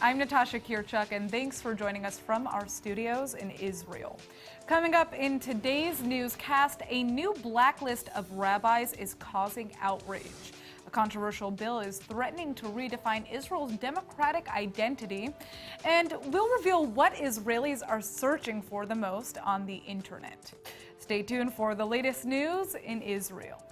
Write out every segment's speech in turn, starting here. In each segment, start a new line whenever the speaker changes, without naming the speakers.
I'm Natasha Kirchuk, and thanks for joining us from our studios in Israel. Coming up in today's newscast, a new blacklist of rabbis is causing outrage. A controversial bill is threatening to redefine Israel's democratic identity, and we'll reveal what Israelis are searching for the most on the internet. Stay tuned for the latest news in Israel.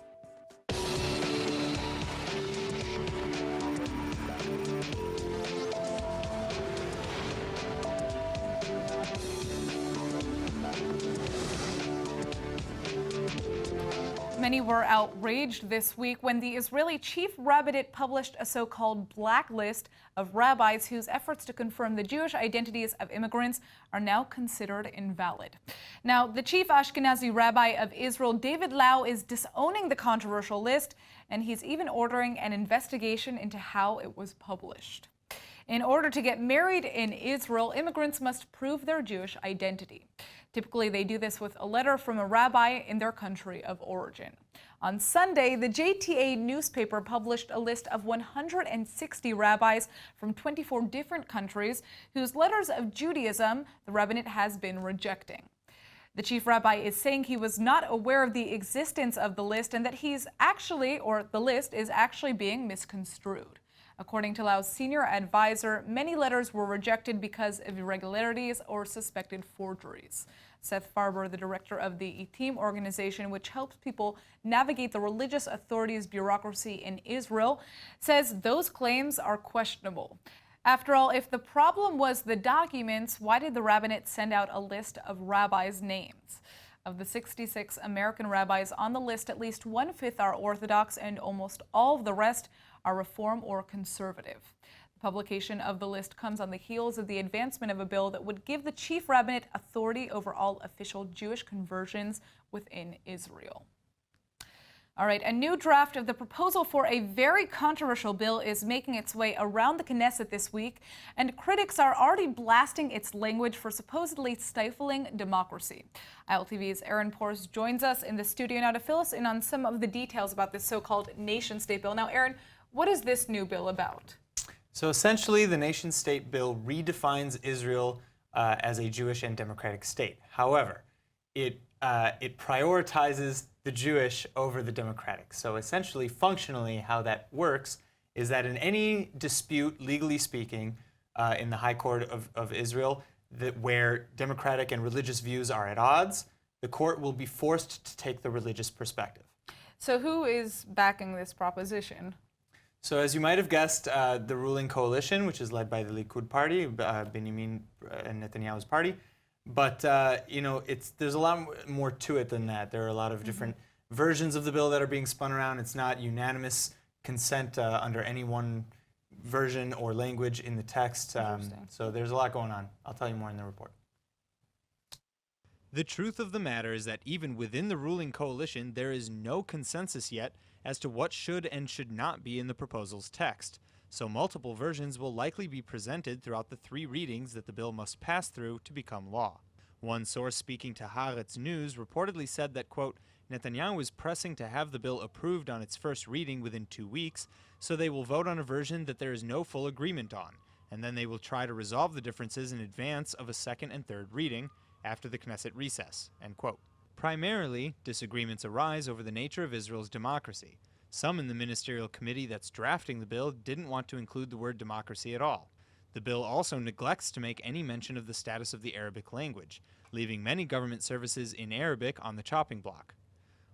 Many were outraged this week when the Israeli chief rabbinate published a so-called blacklist of rabbis whose efforts to confirm the Jewish identities of immigrants are now considered invalid. Now, the chief Ashkenazi rabbi of Israel, David Lau, is disowning the controversial list, and he's even ordering an investigation into how it was published. In order to get married in Israel, immigrants must prove their Jewish identity. Typically, they do this with a letter from a rabbi in their country of origin. On Sunday, the JTA newspaper published a list of 160 rabbis from 24 different countries whose letters of Judaism the rabbinate has been rejecting. The chief rabbi is saying he was not aware of the existence of the list and that the list is actually being misconstrued. According to Lau's senior advisor, many letters were rejected because of irregularities or suspected forgeries. Seth Farber, the director of the Etim organization, which helps people navigate the religious authorities' bureaucracy in Israel, says those claims are questionable. After all, if the problem was the documents, why did the rabbinate send out a list of rabbis' names? Of the 66 American rabbis on the list, at least 1/5 are Orthodox and almost all of the rest are Reform or Conservative. The publication of the list comes on the heels of the advancement of a bill that would give the chief rabbinate authority over all official Jewish conversions within Israel. All right, a new draft of the proposal for a very controversial bill is making its way around the Knesset this week, and critics are already blasting its language for supposedly stifling democracy. ILTV's Aaron Pors joins us in the studio now to fill us in on some of the details about this so-called NationState Bill. Now, Aaron, what is this new bill about?
So essentially, the NationState Bill redefines Israel as a Jewish and democratic state. However, it prioritizes the Jewish over the democratic. So essentially, functionally, how that works is that in any dispute, legally speaking, in the High Court of Israel, where democratic and religious views are at odds, the court will be forced to take the religious perspective.
So who is backing this proposition?
So as you might have guessed, the ruling coalition, which is led by the Likud party, Benjamin Netanyahu's party. But there's a lot more to it than that. There are a lot of different versions of the bill that are being spun around. It's not unanimous consent under any one version or language in the text. So there's a lot going on. I'll tell you more in the report.
The truth of the matter is that even within the ruling coalition, there is no consensus yet as to what should and should not be in the proposal's text. So multiple versions will likely be presented throughout the 3 readings that the bill must pass through to become law. One source speaking to Haaretz News reportedly said that, quote, Netanyahu is pressing to have the bill approved on its first reading within 2 weeks, so they will vote on a version that there is no full agreement on, and then they will try to resolve the differences in advance of a second and third reading after the Knesset recess, end quote. Primarily, disagreements arise over the nature of Israel's democracy. Some in the ministerial committee that's drafting the bill didn't want to include the word democracy at all. The bill also neglects to make any mention of the status of the Arabic language, leaving many government services in Arabic on the chopping block.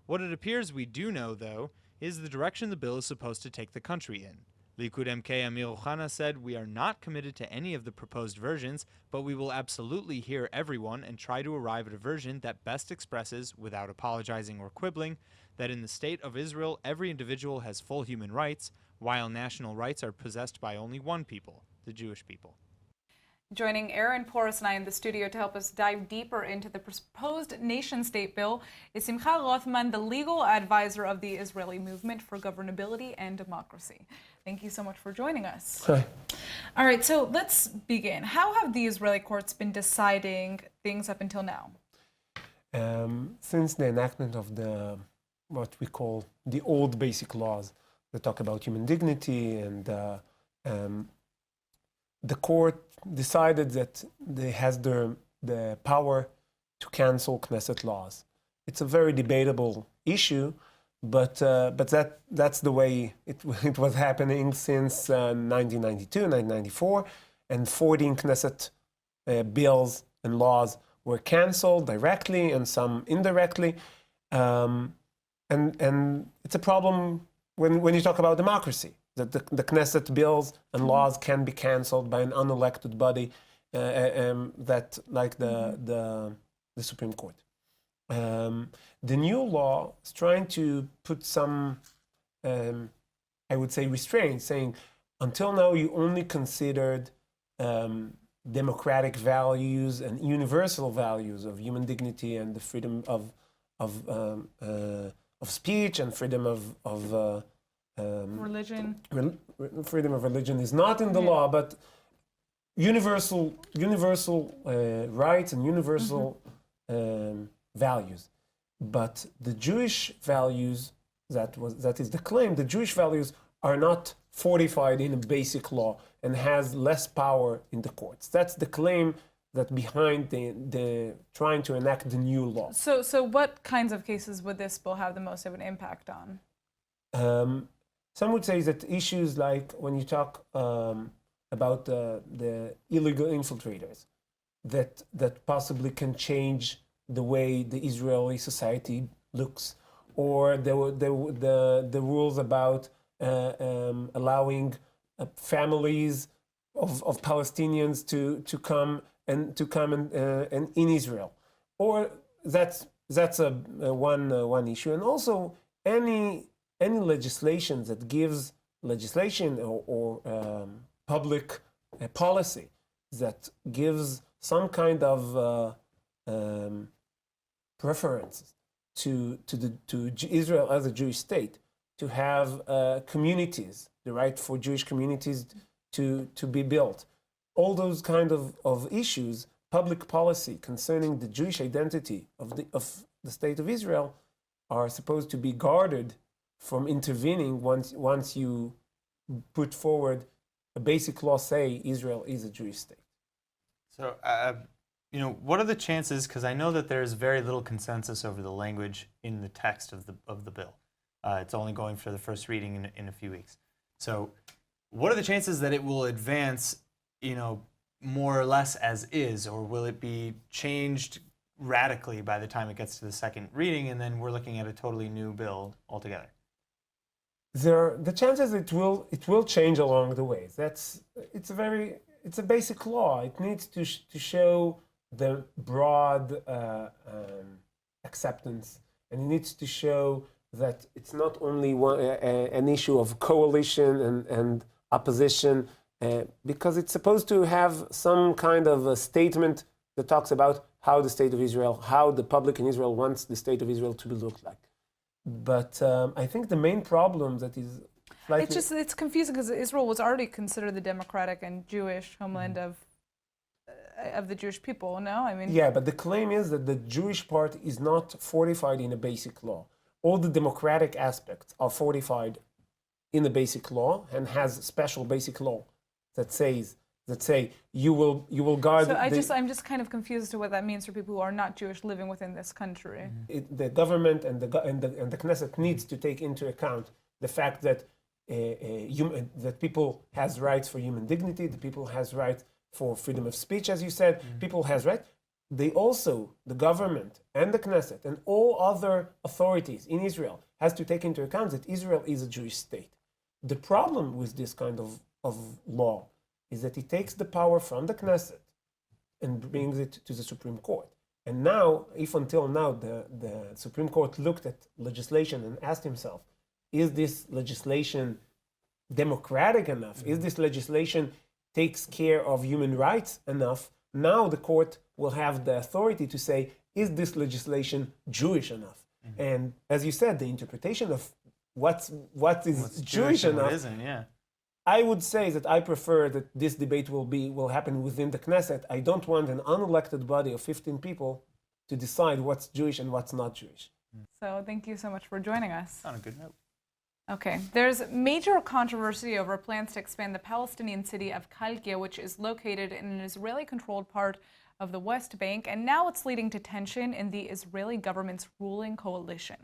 What it appears we do know, though, is the direction the bill is supposed to take the country in. Likud MK Amir Ohana said, "We are not committed to any of the proposed versions, but we will absolutely hear everyone and try to arrive at a version that best expresses, without apologizing or quibbling, that in the state of Israel every individual has full human rights, while national rights are possessed by only one people, the Jewish people."
Joining Aaron Pors and I in the studio to help us dive deeper into the proposed nation-state bill is Simcha Rothman, the legal advisor of the Israeli Movement for Governability and Democracy. Thank you so much for joining us.
Hi.
All right, so let's begin. How have the Israeli courts been deciding things up until now?
Since the enactment of what we call the old basic laws that talk about human dignity and the court decided that they has the power to cancel Knesset laws. It's a very debatable issue, but that's the way it was happening since 1992, 1994, and 14 Knesset bills and laws were canceled directly and some indirectly, and it's a problem when you talk about democracy, that the Knesset bills and laws can be canceled by an unelected body, that like the Supreme Court. The new law is trying to put some, I would say, restraints, saying until now you only considered democratic values and universal values of human dignity and the freedom of speech and freedom of
Religion.
Freedom of religion is not in the law, but universal rights and universal values. But the Jewish values, that is the claim, the Jewish values are not fortified in a basic law and has less power in the courts. That's the claim that behind the trying to enact the new law.
So what kinds of cases would this bill have the most of an impact on?
Some would say that issues like when you talk about the illegal infiltrators, that possibly can change the way the Israeli society looks, or the rules about allowing families of Palestinians to come and in Israel, or that's one issue, and also any legislation that gives legislation or public policy that gives some kind of preference to Israel as a Jewish state, to have communities, the right for Jewish communities to be built. All those kind of issues, public policy concerning the Jewish identity of the state of Israel, are supposed to be guarded from intervening once you put forward a basic law say Israel is a Jewish state.
So, what are the chances? Because I know that there's very little consensus over the language in the text of the bill. It's only going for the first reading in a few weeks. So, what are the chances that it will advance, more or less as is, or will it be changed radically by the time it gets to the second reading, and then we're looking at a totally new bill altogether?
The chances it will change along the way. It's a basic law. It needs to show the broad acceptance, and it needs to show that it's not only an issue of coalition and opposition, because it's supposed to have some kind of a statement that talks about how the state of Israel, how the public in Israel wants the state of Israel to look like. But I think the main problem that is slightly...
It's confusing because Israel was already considered the democratic and Jewish homeland of the Jewish people, no? I mean...
Yeah, but the claim is that the Jewish part is not fortified in a basic law. All the democratic aspects are fortified in the basic law and has special basic law that say you will guard...
So I'm just kind of confused as to what that means for people who are not Jewish living within this country.
The government and the Knesset needs to take into account the fact that that people has rights for human dignity, the people has rights for freedom of speech, as you said, people has rights. They also, the government and the Knesset and all other authorities in Israel has to take into account that Israel is a Jewish state. The problem with this kind of law is that it takes the power from the Knesset and brings it to the Supreme Court. And now, if until now the Supreme Court looked at legislation and asked himself, is this legislation democratic enough? Is this legislation takes care of human rights enough? Now the court will have the authority to say, is this legislation Jewish enough? And as you said, the interpretation of what is Jewish enough,
what isn't, yeah.
I would say that I prefer that this debate will happen within the Knesset. I don't want an unelected body of 15 people to decide what's Jewish and what's not Jewish.
So thank you so much for joining us.
On a good note.
Okay, there's major controversy over plans to expand the Palestinian city of Kalkia, which is located in an Israeli-controlled part of the West Bank, and now it's leading to tension in the Israeli government's ruling coalition.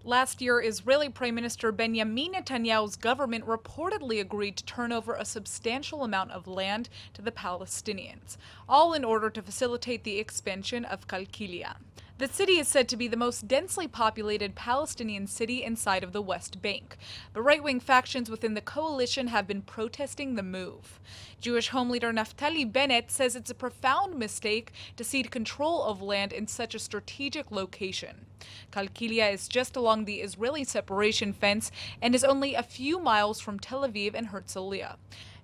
Last year, Israeli Prime Minister Benjamin Netanyahu's government reportedly agreed to turn over a substantial amount of land to the Palestinians, all in order to facilitate the expansion of Kalkilia. The city is said to be the most densely populated Palestinian city inside of the West Bank, but right-wing factions within the coalition have been protesting the move. Jewish Home Leader Naftali Bennett says it's a profound mistake to cede control of land in such a strategic location. Kalkilia is just along the Israeli separation fence and is only a few miles from Tel Aviv and Herzliya.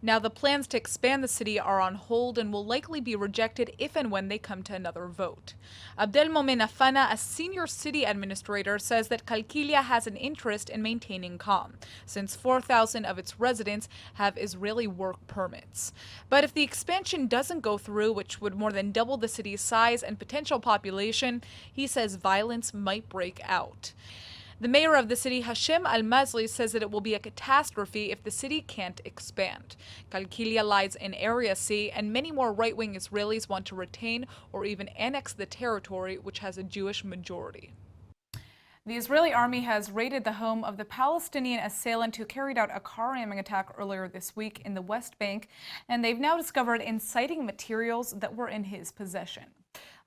Now, the plans to expand the city are on hold and will likely be rejected if and when they come to another vote. Abdelmomen Afana, a senior city administrator, says that Kalkilia has an interest in maintaining calm, since 4,000 of its residents have Israeli work permits. But if the expansion doesn't go through, which would more than double the city's size and potential population, he says violence might break out. The mayor of the city, Hashem Al-Mazli, says that it will be a catastrophe if the city can't expand. Kalkilia lies in Area C, and many more right-wing Israelis want to retain or even annex the territory, which has a Jewish majority. The Israeli army has raided the home of the Palestinian assailant who carried out a car ramming attack earlier this week in the West Bank, and they've now discovered inciting materials that were in his possession.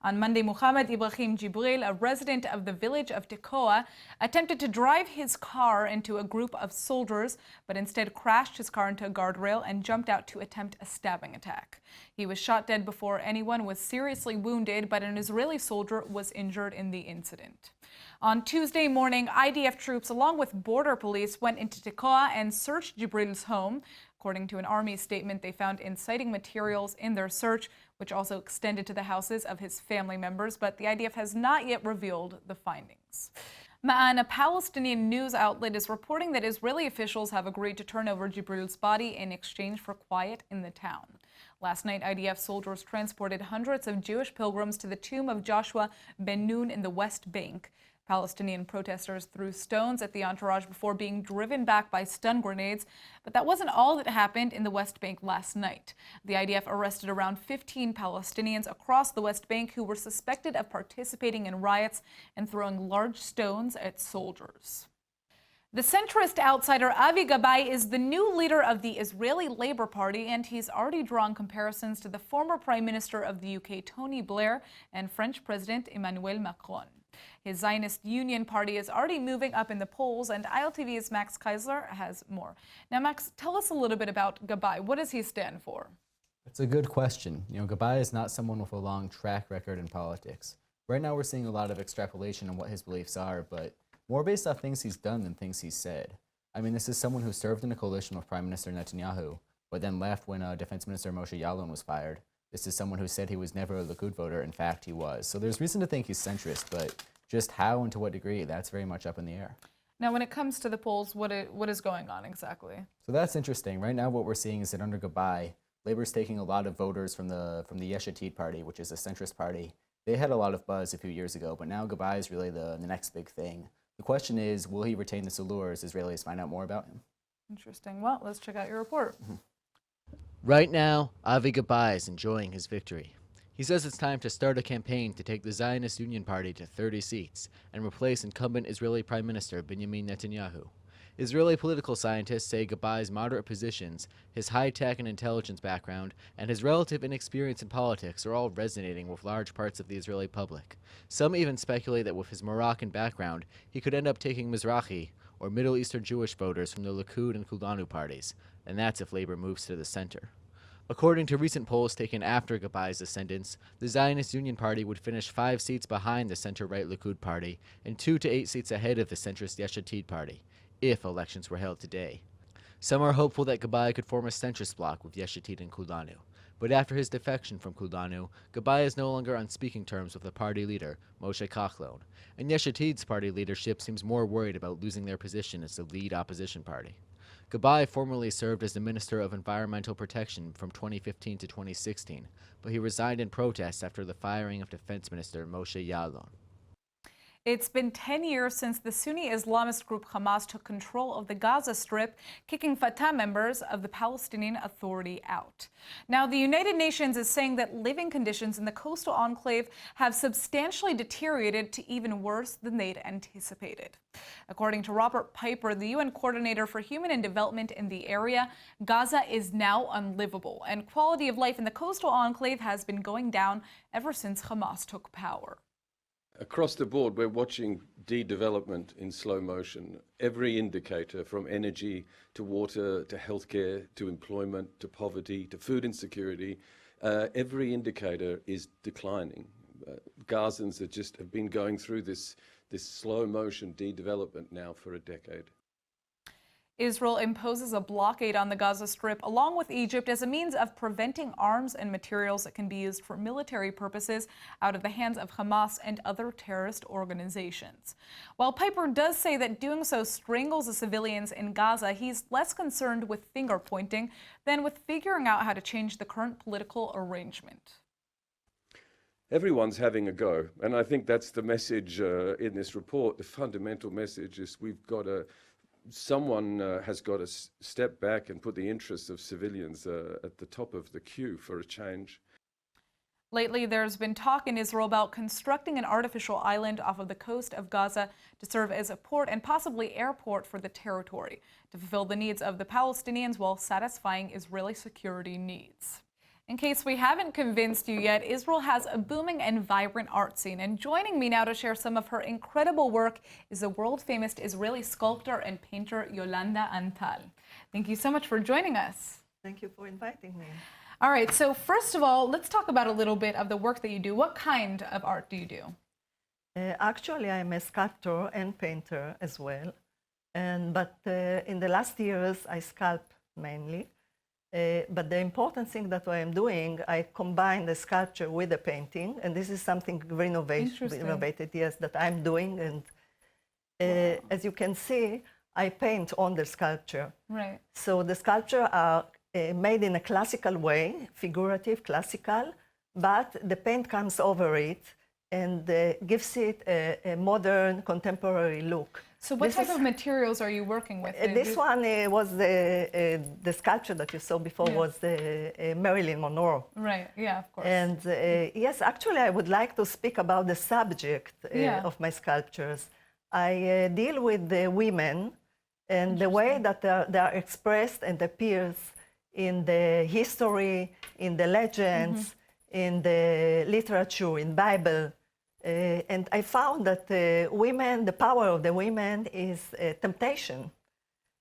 On Monday, Muhammad Ibrahim Jibril, a resident of the village of Tekoa, attempted to drive his car into a group of soldiers, but instead crashed his car into a guardrail and jumped out to attempt a stabbing attack. He was shot dead before anyone was seriously wounded, but an Israeli soldier was injured in the incident. On Tuesday morning, IDF troops, along with border police, went into Tekoa and searched Jibril's home. According to an army statement, they found inciting materials in their search, which also extended to the houses of his family members, but the IDF has not yet revealed the findings. Ma'an, a Palestinian news outlet, is reporting that Israeli officials have agreed to turn over Jibril's body in exchange for quiet in the town. Last night, IDF soldiers transported hundreds of Jewish pilgrims to the tomb of Joshua Ben Nun in the West Bank. Palestinian protesters threw stones at the entourage before being driven back by stun grenades. But that wasn't all that happened in the West Bank last night. The IDF arrested around 15 Palestinians across the West Bank who were suspected of participating in riots and throwing large stones at soldiers. The centrist outsider Avi Gabay is the new leader of the Israeli Labour Party, and he's already drawn comparisons to the former Prime Minister of the UK, Tony Blair, and French President Emmanuel Macron. His Zionist Union Party is already moving up in the polls, and ILTV's Max Keisler has more. Now, Max, tell us a little bit about Gabay. What does he stand for?
It's a good question. Gabay is not someone with a long track record in politics. Right now we're seeing a lot of extrapolation on what his beliefs are, but more based off things he's done than things he's said. I mean, this is someone who served in a coalition with Prime Minister Netanyahu, but then left when Defense Minister Moshe Yaalon was fired. This is someone who said he was never a Likud voter. In fact, he was. So there's reason to think he's centrist, but just how and to what degree, that's very much up in the air.
Now, when it comes to the polls, what is going on exactly?
So that's interesting. Right now what we're seeing is that under Gabay, Labor's taking a lot of voters from the Yesh Atid party, which is a centrist party. They had a lot of buzz a few years ago, but now Gabay is really the next big thing. The question is, will he retain this allure as Israelis find out more about him?
Interesting. Well, let's check out your report.
Right now, Avi Gabay is enjoying his victory. He says it's time to start a campaign to take the Zionist Union Party to 30 seats and replace incumbent Israeli Prime Minister Benjamin Netanyahu. Israeli political scientists say Gabay's moderate positions, his high-tech and intelligence background, and his relative inexperience in politics are all resonating with large parts of the Israeli public. Some even speculate that with his Moroccan background, he could end up taking Mizrahi, or Middle Eastern Jewish voters from the Likud and Kulanu parties, and that's if Labor moves to the center. According to recent polls taken after Gabay's ascendance, the Zionist Union Party would finish 5 seats behind the center-right Likud party and 2 to 8 seats ahead of the centrist Yesh Atid party, if elections were held today. Some are hopeful that Gabay could form a centrist bloc with Yesh Atid and Kulanu. But after his defection from Kulanu, Gabay is no longer on speaking terms with the party leader, Moshe Kachlon, and Yesh Atid's party leadership seems more worried about losing their position as the lead opposition party. Gabay formerly served as the Minister of Environmental Protection from 2015 to 2016, but he resigned in protest after the firing of Defense Minister Moshe Yaalon.
It's been 10 years since the Sunni Islamist group Hamas took control of the Gaza Strip, kicking Fatah members of the Palestinian Authority out. Now, the United Nations is saying that living conditions in the coastal enclave have substantially deteriorated to even worse than they'd anticipated. According to Robert Piper, the UN coordinator for human and development in the area, Gaza is now unlivable, and quality of life in the coastal enclave has been going down ever since Hamas took power.
Across the board, we're watching de-development in slow motion. Every indicator, from energy to water to healthcare to employment to poverty to food insecurity, every indicator is declining. Gazans have been going through this slow motion de-development now for a decade.
Israel imposes a blockade on the Gaza Strip along with Egypt as a means of preventing arms and materials that can be used for military purposes out of the hands of Hamas and other terrorist organizations. While Piper does say that doing so strangles the civilians in Gaza, he's less concerned with finger pointing than with figuring out how to change the current political arrangement.
Everyone's having a go, and I think that's the message in this report. The fundamental message is someone has got to step back and put the interests of civilians at the top of the queue for a change.
Lately, there's been talk in Israel about constructing an artificial island off of the coast of Gaza to serve as a port and possibly airport for the territory to fulfill the needs of the Palestinians while satisfying Israeli security needs. In case we haven't convinced you yet, Israel has a booming and vibrant art scene. And joining me now to share some of her incredible work is the world-famous Israeli sculptor and painter Yolanda Antal. Thank you so much for joining us.
Thank you for inviting me.
All right, so first of all, let's talk about a little bit of the work that you do. What kind of art do you do?
Actually, I'm a sculptor and painter as well. But in the last years, I sculpt mainly. But the important thing that I am doing, I combine the sculpture with the painting, and this is something very innovative, yes, that I'm doing. And as you can see, I paint on the sculpture.
Right.
So the sculpture are made in a classical way, figurative, classical, but the paint comes over it and gives it a modern, contemporary look.
So what type of materials are you working with?
This one was the sculpture that you saw before was the Marilyn Monroe.
Right, yeah, of course.
And yes, actually, I would like to speak about the subject of my sculptures. I deal with the women and the way that they are expressed and appears in the history, in the legends, in the literature, in Bible. And I found that women, the power of the women is temptation.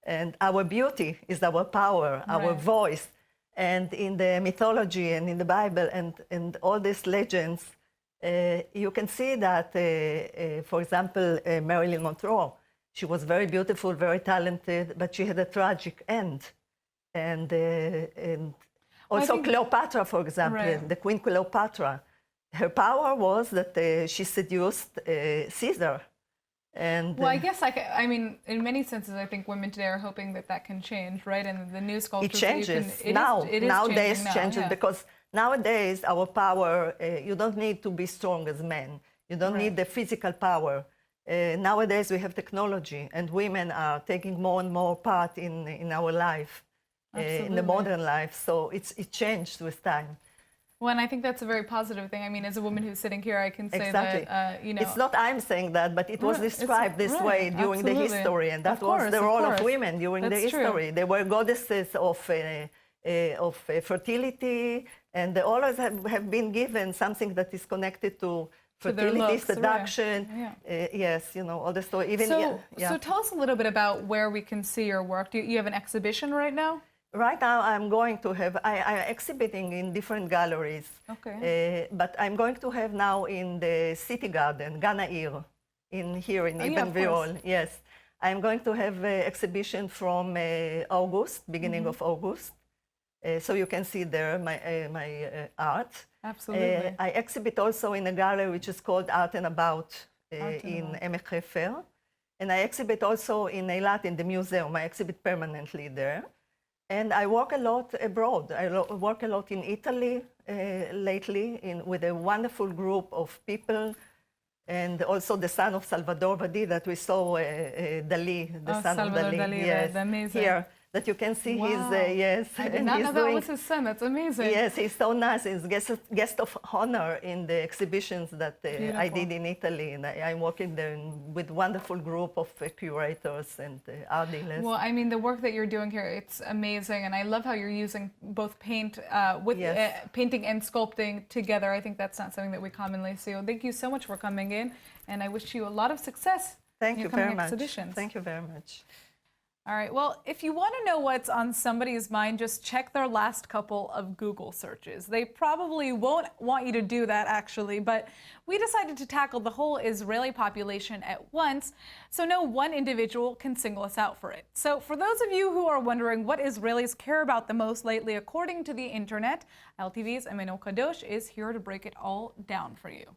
And our beauty is our power, our voice. And in the mythology and in the Bible and all these legends, you can see that, for example, Marilyn Monroe, she was very beautiful, very talented, but she had a tragic end. And also Cleopatra, for example, the Queen Cleopatra. Her power was that she seduced Caesar. And
well, I guess I mean, in many senses, I think women today are hoping that that can change, right? And the new sculptures.
It changes nowadays. Because nowadays our power, you don't need to be strong as men. You don't need the physical power. Nowadays we have technology, and women are taking more and more part in our life, in the modern life. So it changed with time.
Well, and I think that's a very positive thing. I mean, as a woman who's sitting here, I can say that, you know...
It's not I'm saying that, but it was described this way during the history, and that was the role of women during the history. They were goddesses of fertility, and they always have been given something that is connected to fertility, looks, seduction. Yes, you know, all the story. Even
so tell us a little bit about where we can see your work. Do you have an exhibition right now?
Right now, I'm going to have, I'm exhibiting in different galleries.
Okay.
But I'm going to have now in the City Garden, Ganair, here in Ibn Virol. Yes. I'm going to have an exhibition from August, beginning of August. So you can see there my art.
Absolutely.
I exhibit also in a gallery which is called Art and About in Emek Hefer. And I exhibit also in Eilat in the museum. I exhibit permanently there. And I work a lot abroad. I work a lot in Italy lately with a wonderful group of people and also the son of Salvador Dali that we saw, Dali, the son
Salvador
of Dali,
Dali,
yes,
the amazing.
Here, that you can see
Wow.
yes.
I did
and
not
he's
know that
doing,
was his son. That's amazing.
Yes, he's so nice. He's guest of honor in the exhibitions that I did in Italy, and I'm working there with wonderful group of curators and art dealers.
Well, I mean, the work that you're doing here, it's amazing, and I love how you're using both paint with
Yes.
painting and sculpting together. I think that's not something that we commonly see. Well, thank you so much for coming in, and I wish you a lot of success.
Thank
in
you
your coming
very much.
exhibitions.
Thank you very much.
All right, well, if you want to know what's on somebody's mind, just check their last couple of Google searches. They probably won't want you to do that, actually, but we decided to tackle the whole Israeli population at once, so no one individual can single us out for it. So for those of you who are wondering what Israelis care about the most lately, according to the internet, LTV's Emmanuel Kadosh is here to break it all down for you.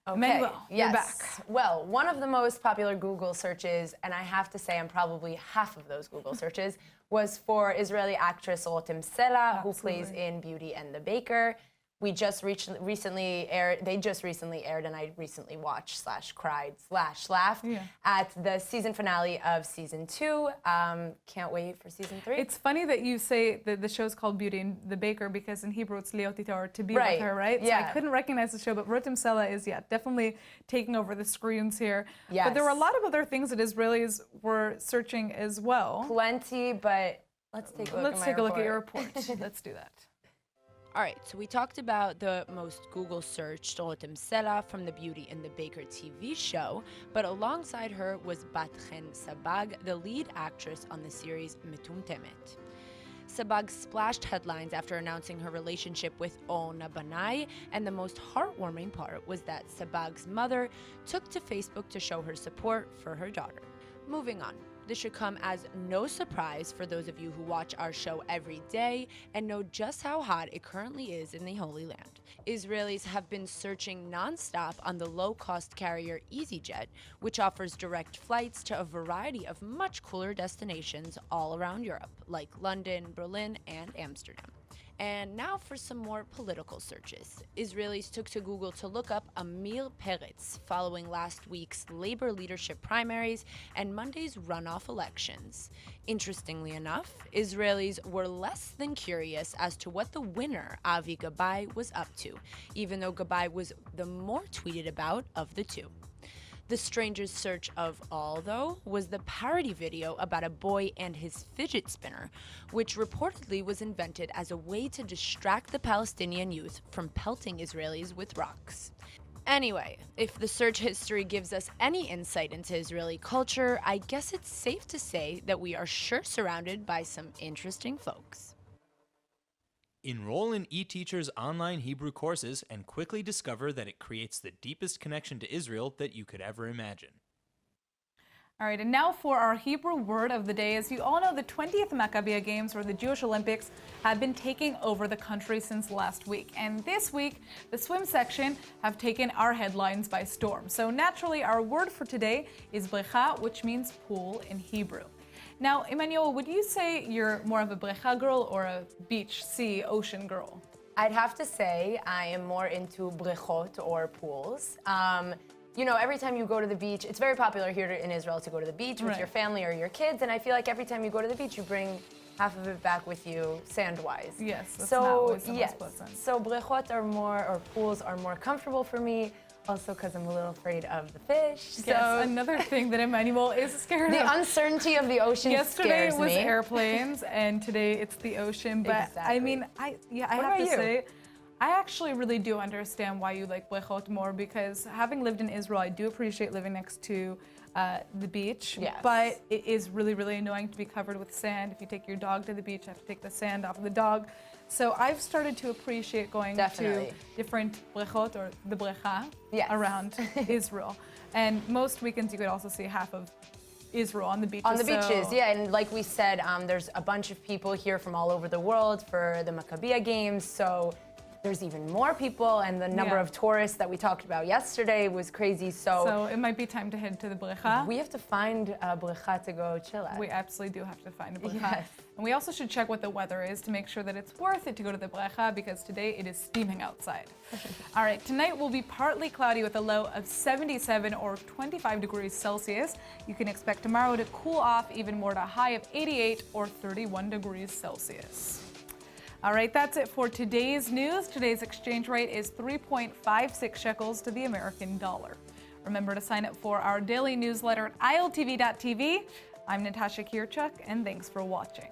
Okay,
Emmanuel, you're
yes.
back.
Well, one of the most popular Google searches, and I have to say I'm probably half of those Google searches, was for Israeli actress Rotem Sela, who plays in Beauty and the Baker. We just recently aired, they just recently aired, and I recently watched / cried / laughed at the season finale of season 2. Can't wait for season 3.
It's funny that you say that the show's called Beauty and the Baker, because in Hebrew it's Leotita, or to be with her, right?
Yeah.
So I couldn't recognize the show, but Rotem Sela is, definitely taking over the screens here.
Yes.
But there were a lot of other things that Israelis were searching as well.
Plenty, but let's take a look at
your report. Let's do that.
All right, so we talked about the most Google searched Rotem Sela from the Beauty and the Baker TV show, but alongside her was Bat-Chen Sabag, the lead actress on the series Metumtemet. Sabag splashed headlines after announcing her relationship with Orna Banai, and the most heartwarming part was that Sabag's mother took to Facebook to show her support for her daughter. Moving on. This should come as no surprise for those of you who watch our show every day and know just how hot it currently is in the Holy Land. Israelis have been searching nonstop on the low-cost carrier EasyJet, which offers direct flights to a variety of much cooler destinations all around Europe, like London, Berlin, and Amsterdam. And now for some more political searches. Israelis took to Google to look up Amir Peretz following last week's labor leadership primaries and Monday's runoff elections. Interestingly enough, Israelis were less than curious as to what the winner, Avi Gabay, was up to, even though Gabay was the more tweeted about of the two. The strangest search of all, though, was the parody video about a boy and his fidget spinner, which reportedly was invented as a way to distract the Palestinian youth from pelting Israelis with rocks. Anyway, if the search history gives us any insight into Israeli culture, I guess it's safe to say that we are sure surrounded by some interesting folks.
Enroll in eTeacher's online Hebrew courses and quickly discover that it creates the deepest connection to Israel that you could ever imagine.
All right, and now for our Hebrew word of the day. As you all know, the 20th Maccabiah Games, or the Jewish Olympics, have been taking over the country since last week. And this week, the swim section have taken our headlines by storm. So naturally, our word for today is brecha, which means pool in Hebrew. Now, Emmanuel, would you say you're more of a brecha girl or a beach, sea, ocean girl?
I'd have to say I am more into brechot, or pools. You know, every time you go to the beach, it's very popular here in Israel to go to the beach with your family or your kids, and I feel like every time you go to the beach, you bring half of it back with you, sand-wise.
Yes, that's not always the most pleasant.
So brechot are more, or pools are more comfortable for me. Also, because I'm a little afraid of the fish.
Yes,
so
another thing that Emmanuel is scared of.
The uncertainty of the ocean
Yesterday
scares
was
me.
airplanes, and today it's the ocean. But
Exactly.
I mean, I have to say, I actually really do understand why you like brechot more, because having lived in Israel, I do appreciate living next to the beach.
Yes.
But it is really, really annoying to be covered with sand. If you take your dog to the beach, you have to take the sand off of the dog. So I've started to appreciate going to different brechot, or the brecha, around Israel. And most weekends you could also see half of Israel on the beaches.
On the beaches, yeah. And like we said, there's a bunch of people here from all over the world for the Maccabiah Games. So there's even more people, and the number of tourists that we talked about yesterday was crazy.
So it might be time to head to the brecha.
We have to find a brecha to go chill at.
We absolutely do have to find a brecha.
Yes.
And we also should check what the weather is to make sure that it's worth it to go to the brecha, because today it is steaming outside. All right, tonight will be partly cloudy with a low of 77 or 25 degrees Celsius. You can expect tomorrow to cool off even more to a high of 88 or 31 degrees Celsius. All right, that's it for today's news. Today's exchange rate is 3.56 shekels to the American dollar. Remember to sign up for our daily newsletter at iltv.tv. I'm Natasha Kirchuk, and thanks for watching.